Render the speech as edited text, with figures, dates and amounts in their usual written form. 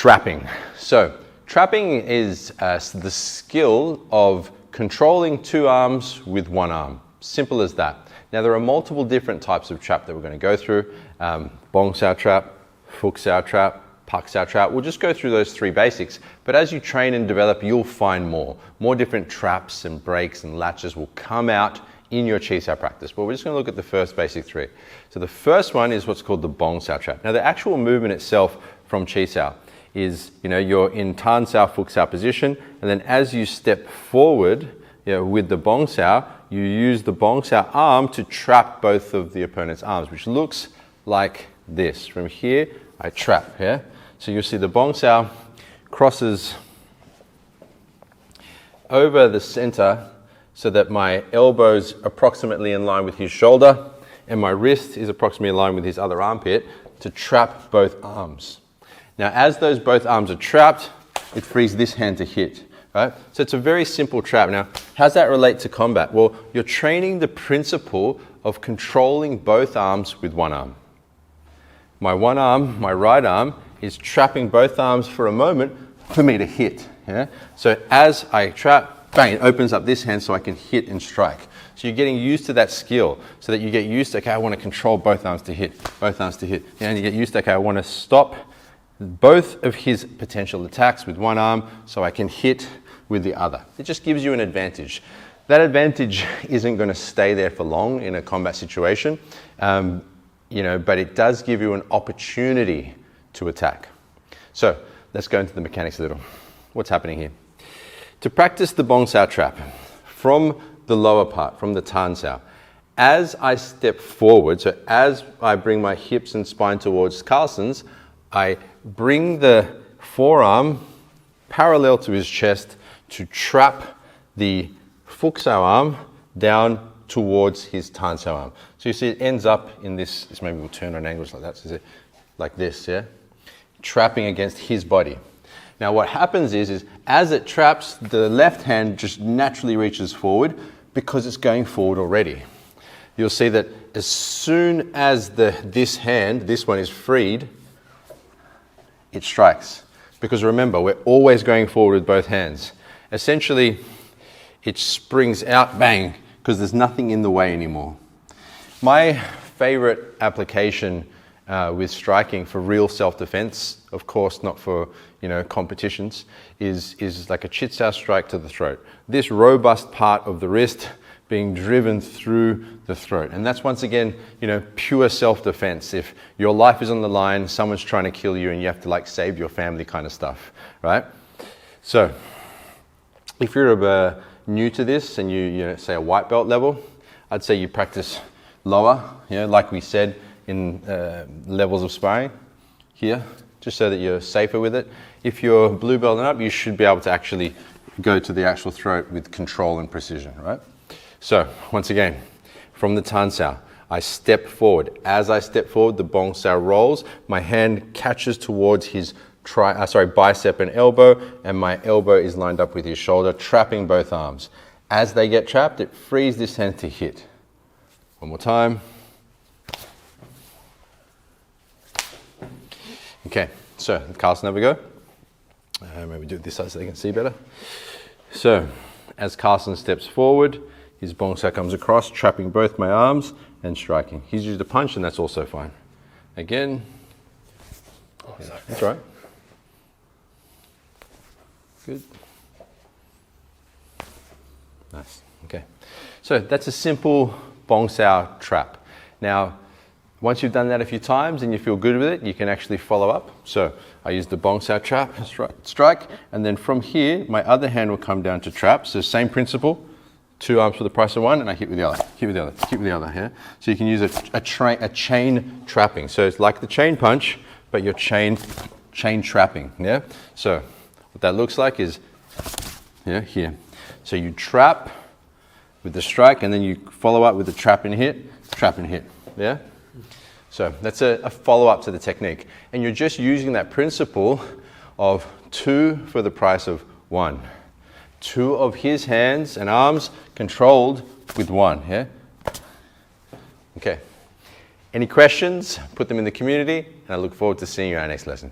trapping. So trapping is the skill of controlling two arms with one arm. Simple as that. Now there are multiple different types of trap that we're going to go through. Bong sao trap, Phuc sao trap, Pak sao trap. We'll just go through those three basics, but as you train and develop, you'll find more different traps and breaks and latches will come out in your Chi Sao practice. But we're just going to look at the first basic three. So the first one is what's called the Bong sao trap. Now the actual movement itself from Chi Sao is, you're in Tan sao, Phuc sao position, and then as you step forward, with the Bong sao, you use the Bong sao arm to trap both of the opponent's arms, which looks like this. From here, I trap, So you'll see the Bong sao crosses over the center so that my elbow's approximately in line with his shoulder and my wrist is approximately in line with his other armpit to trap both arms. Now, as those both arms are trapped, it frees this hand to hit, right? So it's a very simple trap. Now, how does that relate to combat? Well, you're training the principle of controlling both arms with one arm. My one arm, my right arm, is trapping both arms for a moment for me to hit. So as I trap, bang, it opens up this hand so I can hit and strike. So you're getting used to that skill so that you get used to, okay, I want to control both arms to hit, both arms to hit. And you get used to, okay, I want to stop both of his potential attacks with one arm so I can hit with the other. It just gives you an advantage. That advantage isn't going to stay there for long in a combat situation, but it does give you an opportunity to attack. So let's go into the mechanics a little. What's happening here? To practice the Bong sao trap from the lower part, from the Tan sao, as I step forward, so as I bring my hips and spine towards Carlsen's, I bring the forearm parallel to his chest to trap the Phuc sao arm down towards his Tan sao arm. So you see it ends up in this maybe we'll turn on angles like that, so like this, trapping against his body. Now what happens is as it traps, the left hand just naturally reaches forward because it's going forward already. You'll see that as soon as this one is freed, it strikes. Because remember, we're always going forward with both hands. Essentially, it springs out, bang, because there's nothing in the way anymore. My favorite application with striking for real self-defense, of course not for competitions, is like a Chit Sao strike to the throat. This robust part of the wrist being driven through the throat. And that's once again, pure self-defense. If your life is on the line, someone's trying to kill you and you have to save your family kind of stuff, right? So if you're new to this and you say a white belt level, I'd say you practice lower, like we said, in levels of sparring here, just so that you're safer with it. If you're blue belt and up, you should be able to actually go to the actual throat with control and precision, right? So once again, from the Tan sao, I step forward. As I step forward, the Bong sao rolls. My hand catches towards his bicep and elbow, and my elbow is lined up with his shoulder, trapping both arms. As they get trapped, it frees this hand to hit. One more time. Okay, so Carlsen, have a go. Maybe do it this side so they can see better. So, as Carlsen steps forward, his Bong sao comes across, trapping both my arms and striking. He's used a punch and that's also fine. Again. Oh, that's right. Good. Nice, okay. So that's a simple Bong sao trap. Now, once you've done that a few times and you feel good with it, you can actually follow up. So I use the Bong sao trap, strike, and then from here, my other hand will come down to trap. So same principle, two arms for the price of one, and I hit with the other, hit with the other, hit with the other, So you can use a chain trapping. So it's like the chain punch, but you're chain trapping, So what that looks like is, here. So you trap with the strike, and then you follow up with the trap and hit, So that's a follow-up to the technique. And you're just using that principle of two for the price of one. Two of his hands and arms controlled with one, Okay. Any questions? Put them in the community, and I look forward to seeing you in our next lesson.